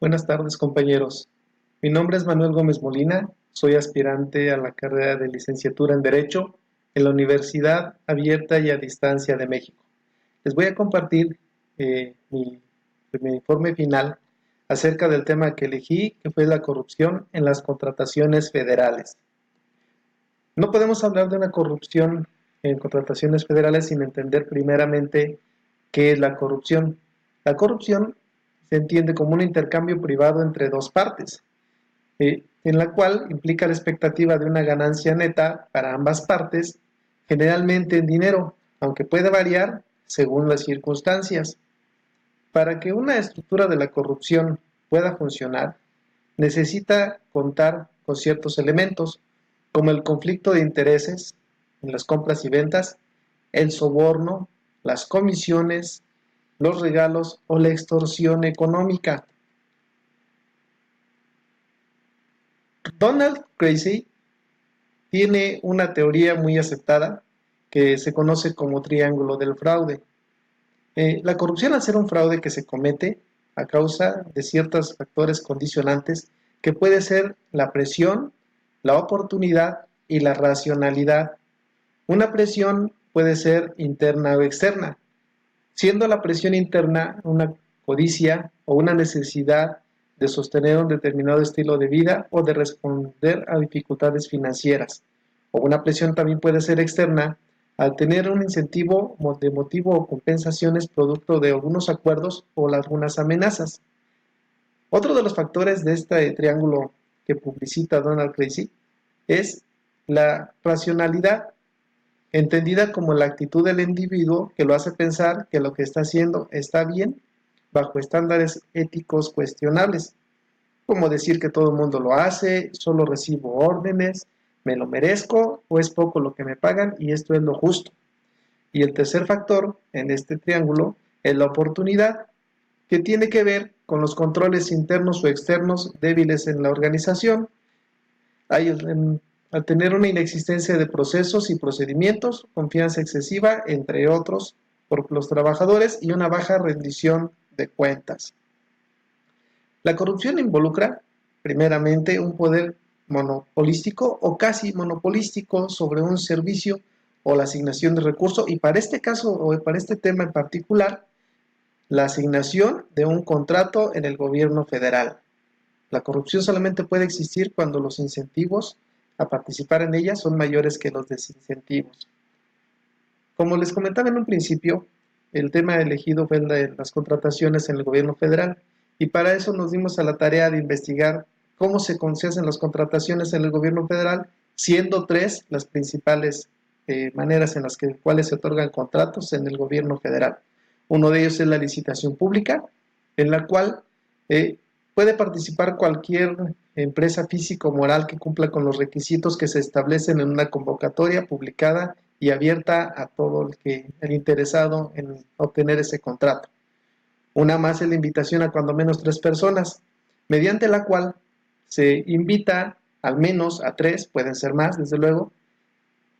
Buenas tardes, compañeros. Mi nombre es Manuel Gómez Molina, soy aspirante a la carrera de licenciatura en Derecho en la Universidad Abierta y a Distancia de México. Les voy a compartir mi informe final acerca del tema que elegí, que fue la corrupción en las contrataciones federales. No podemos hablar de una corrupción en contrataciones federales sin entender primeramente qué es la corrupción. La corrupción se entiende como un intercambio privado entre dos partes, en la cual implica la expectativa de una ganancia neta para ambas partes, generalmente en dinero, aunque puede variar según las circunstancias. Para que una estructura de la corrupción pueda funcionar, necesita contar con ciertos elementos, como el conflicto de intereses en las compras y ventas, el soborno, las comisiones, los regalos o la extorsión económica. Donald Tracy tiene una teoría muy aceptada que se conoce como triángulo del fraude. La corrupción, al ser un fraude que se comete a causa de ciertos factores condicionantes, que puede ser la presión, la oportunidad y la racionalidad. Una presión puede ser interna o externa, siendo la presión interna una codicia o una necesidad de sostener un determinado estilo de vida o de responder a dificultades financieras. O una presión también puede ser externa al tener un incentivo de motivo o compensaciones producto de algunos acuerdos o algunas amenazas. Otro de los factores de este triángulo que publicita Donald Tracy es la racionalidad, entendida como la actitud del individuo que lo hace pensar que lo que está haciendo está bien bajo estándares éticos cuestionables, como decir que todo el mundo lo hace, solo recibo órdenes, me lo merezco o es poco lo que me pagan y esto es lo justo. Y el tercer factor en este triángulo es la oportunidad, que tiene que ver con los controles internos o externos débiles en la organización. Al tener una inexistencia de procesos y procedimientos, confianza excesiva, entre otros, por los trabajadores y una baja rendición de cuentas. La corrupción involucra, primeramente, un poder monopolístico o casi monopolístico sobre un servicio o la asignación de recursos, y para este caso o para este tema en particular, la asignación de un contrato en el gobierno federal. La corrupción solamente puede existir cuando los incentivos a participar en ella son mayores que los desincentivos. Como les comentaba en un principio, el tema elegido fue el de las contrataciones en el gobierno federal, y para eso nos dimos a la tarea de investigar cómo se hacen las contrataciones en el gobierno federal, siendo tres las principales maneras en las cuales se otorgan contratos en el gobierno federal. Uno de ellos es la licitación pública, en la cual puede participar cualquier empresa física o moral que cumpla con los requisitos que se establecen en una convocatoria publicada y abierta a todo el interesado en obtener ese contrato. Una más es la invitación a cuando menos 3 personas, mediante la cual se invita al menos a 3, pueden ser más, desde luego,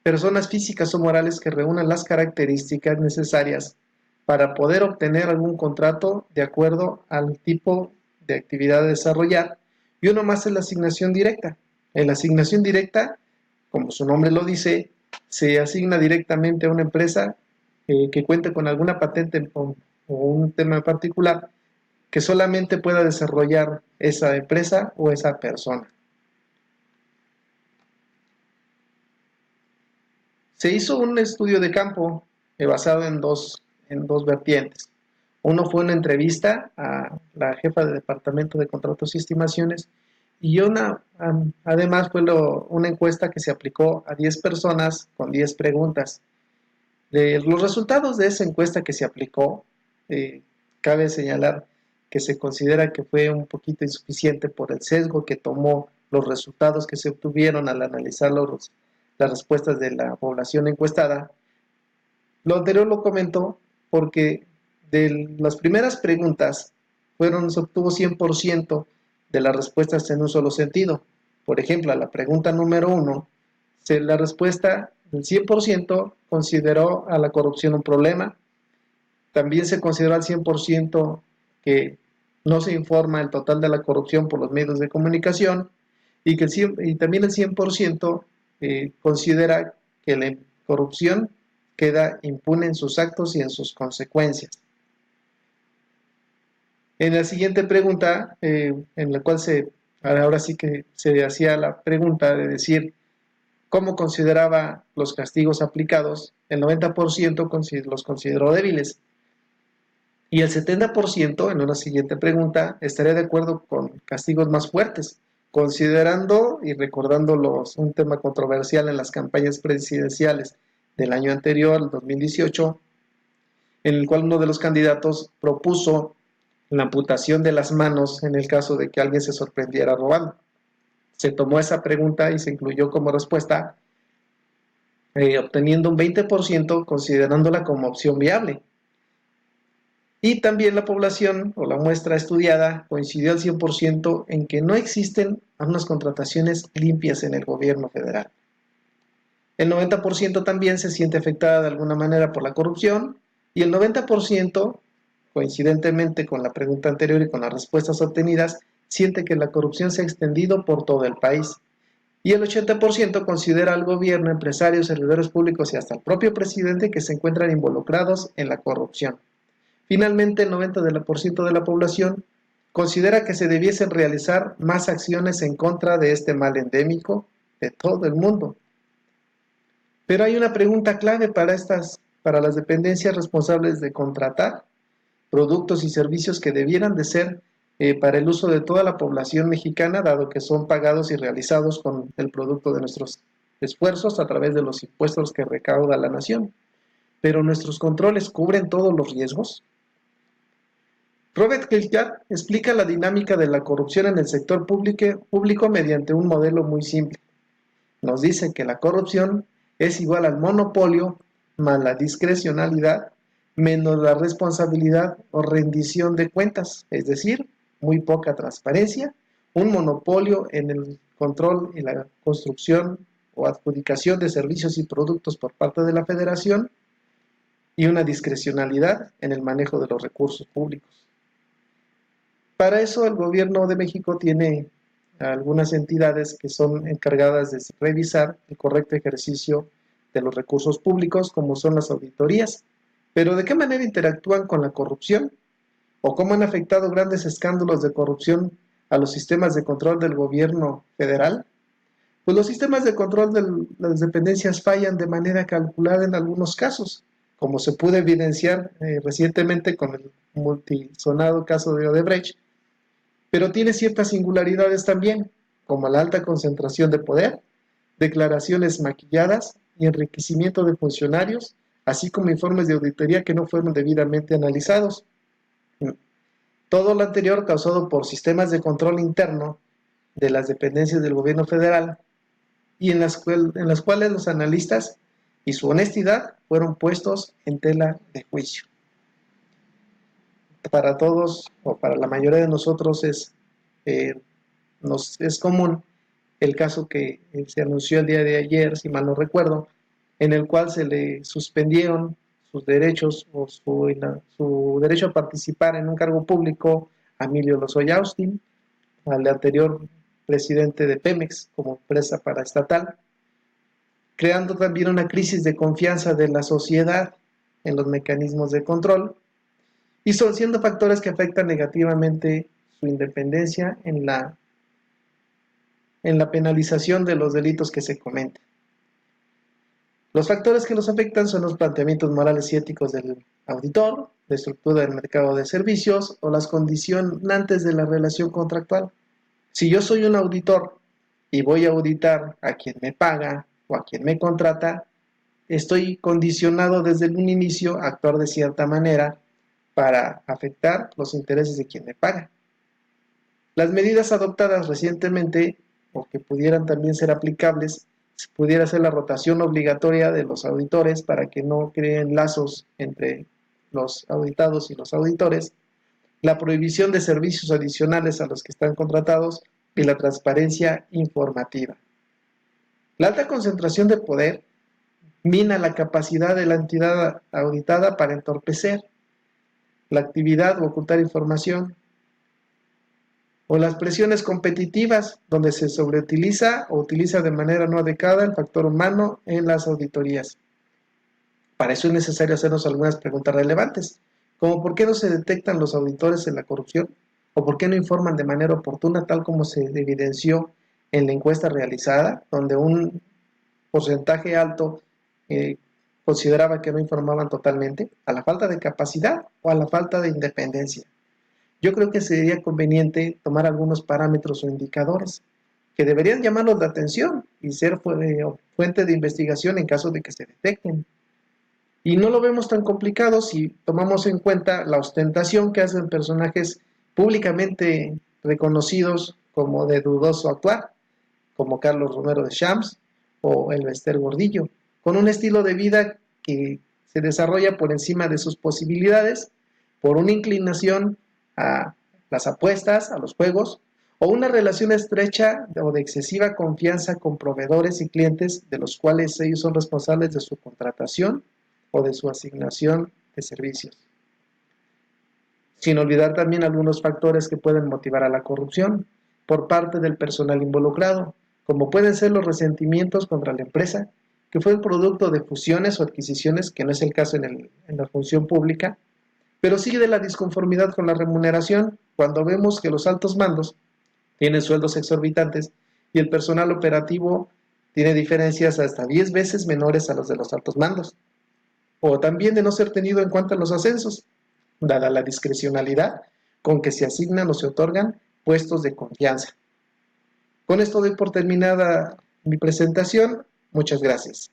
personas físicas o morales que reúnan las características necesarias para poder obtener algún contrato de acuerdo al tipo de actividad a desarrollar. Y uno más es la asignación directa. En la asignación directa, como su nombre lo dice, se asigna directamente a una empresa que cuente con alguna patente o un tema en particular que solamente pueda desarrollar esa empresa o esa persona. Se hizo un estudio de campo basado en dos vertientes. Uno fue una entrevista a la jefa de departamento de contratos y estimaciones, y además fue una encuesta que se aplicó a 10 personas con 10 preguntas. De los resultados de esa encuesta que se aplicó, cabe señalar que se considera que fue un poquito insuficiente por el sesgo que tomó los resultados que se obtuvieron al analizar las respuestas de la población encuestada. Lo anterior lo comento porque de las primeras preguntas se obtuvo 100% de las respuestas en un solo sentido. Por ejemplo, a la pregunta número 1, la respuesta del 100% consideró a la corrupción un problema. También se consideró al 100% que no se informa el total de la corrupción por los medios de comunicación y también el 100% considera que la corrupción queda impune en sus actos y en sus consecuencias. En la siguiente pregunta, en la cual ahora sí que se hacía la pregunta de decir cómo consideraba los castigos aplicados, el 90% los consideró débiles. Y el 70% en una siguiente pregunta estaría de acuerdo con castigos más fuertes, considerando y recordando un tema controversial en las campañas presidenciales del año anterior, el 2018, en el cual uno de los candidatos propuso la amputación de las manos en el caso de que alguien se sorprendiera robando. Se tomó esa pregunta y se incluyó como respuesta, obteniendo un 20% considerándola como opción viable. Y también la población o la muestra estudiada coincidió al 100% en que no existen unas contrataciones limpias en el gobierno federal. El 90% también se siente afectada de alguna manera por la corrupción y el 90%, coincidentemente con la pregunta anterior y con las respuestas obtenidas, siente que la corrupción se ha extendido por todo el país. Y el 80% considera al gobierno, empresarios, servidores públicos y hasta el propio presidente que se encuentran involucrados en la corrupción. Finalmente, el 90% de la población considera que se debiesen realizar más acciones en contra de este mal endémico de todo el mundo. Pero hay una pregunta clave para las dependencias responsables de contratar productos y servicios que debieran de ser para el uso de toda la población mexicana, dado que son pagados y realizados con el producto de nuestros esfuerzos a través de los impuestos que recauda la nación. Pero ¿nuestros controles cubren todos los riesgos? Robert Kirchgard explica la dinámica de la corrupción en el sector público mediante un modelo muy simple. Nos dice que la corrupción es igual al monopolio más la discrecionalidad menos la responsabilidad o rendición de cuentas, es decir, muy poca transparencia, un monopolio en el control y la construcción o adjudicación de servicios y productos por parte de la Federación y una discrecionalidad en el manejo de los recursos públicos. Para eso el gobierno de México tiene algunas entidades que son encargadas de revisar el correcto ejercicio de los recursos públicos, como son las auditorías. Pero ¿de qué manera interactúan con la corrupción? ¿O cómo han afectado grandes escándalos de corrupción a los sistemas de control del gobierno federal? Pues los sistemas de control de las dependencias fallan de manera calculada en algunos casos, como se pudo evidenciar recientemente con el multisonado caso de Odebrecht, pero tiene ciertas singularidades también, como la alta concentración de poder, declaraciones maquilladas y enriquecimiento de funcionarios, así como informes de auditoría que no fueron debidamente analizados. Todo lo anterior causado por sistemas de control interno de las dependencias del gobierno federal y en las cuales los analistas y su honestidad fueron puestos en tela de juicio. Para todos o para la mayoría de nosotros es común el caso que se anunció el día de ayer, si mal no recuerdo, en el cual se le suspendieron sus derechos o su derecho a participar en un cargo público a Emilio Lozoya Austin, al anterior presidente de Pemex como empresa paraestatal, creando también una crisis de confianza de la sociedad en los mecanismos de control, y son siendo factores que afectan negativamente su independencia en la penalización de los delitos que se cometen. Los factores que los afectan son los planteamientos morales y éticos del auditor, la estructura del mercado de servicios o las condicionantes de la relación contractual. Si yo soy un auditor y voy a auditar a quien me paga o a quien me contrata, estoy condicionado desde un inicio a actuar de cierta manera para afectar los intereses de quien me paga. Las medidas adoptadas recientemente, o que pudieran también ser aplicables, pudiera ser la rotación obligatoria de los auditores para que no creen lazos entre los auditados y los auditores, la prohibición de servicios adicionales a los que están contratados y la transparencia informativa. La alta concentración de poder mina la capacidad de la entidad auditada para entorpecer la actividad o ocultar información, O las presiones competitivas, donde se sobreutiliza o utiliza de manera no adecuada el factor humano en las auditorías. Para eso es necesario hacernos algunas preguntas relevantes, como por qué no se detectan los auditores en la corrupción, o por qué no informan de manera oportuna, tal como se evidenció en la encuesta realizada, donde un porcentaje alto consideraba que no informaban totalmente, a la falta de capacidad o a la falta de independencia. Yo creo que sería conveniente tomar algunos parámetros o indicadores que deberían llamarnos la atención y ser fuente de investigación en caso de que se detecten. Y no lo vemos tan complicado si tomamos en cuenta la ostentación que hacen personajes públicamente reconocidos como de dudoso actuar, como Carlos Romero de Champs o el Bester Gordillo, con un estilo de vida que se desarrolla por encima de sus posibilidades, por una inclinación a las apuestas, a los juegos, o una relación estrecha o de excesiva confianza con proveedores y clientes de los cuales ellos son responsables de su contratación o de su asignación de servicios. Sin olvidar también algunos factores que pueden motivar a la corrupción por parte del personal involucrado, como pueden ser los resentimientos contra la empresa, que fue el producto de fusiones o adquisiciones, que no es el caso en la función pública, pero sí de la disconformidad con la remuneración, cuando vemos que los altos mandos tienen sueldos exorbitantes y el personal operativo tiene diferencias hasta 10 veces menores a los de los altos mandos, o también de no ser tenido en cuenta los ascensos, dada la discrecionalidad con que se asignan o se otorgan puestos de confianza. Con esto doy por terminada mi presentación. Muchas gracias.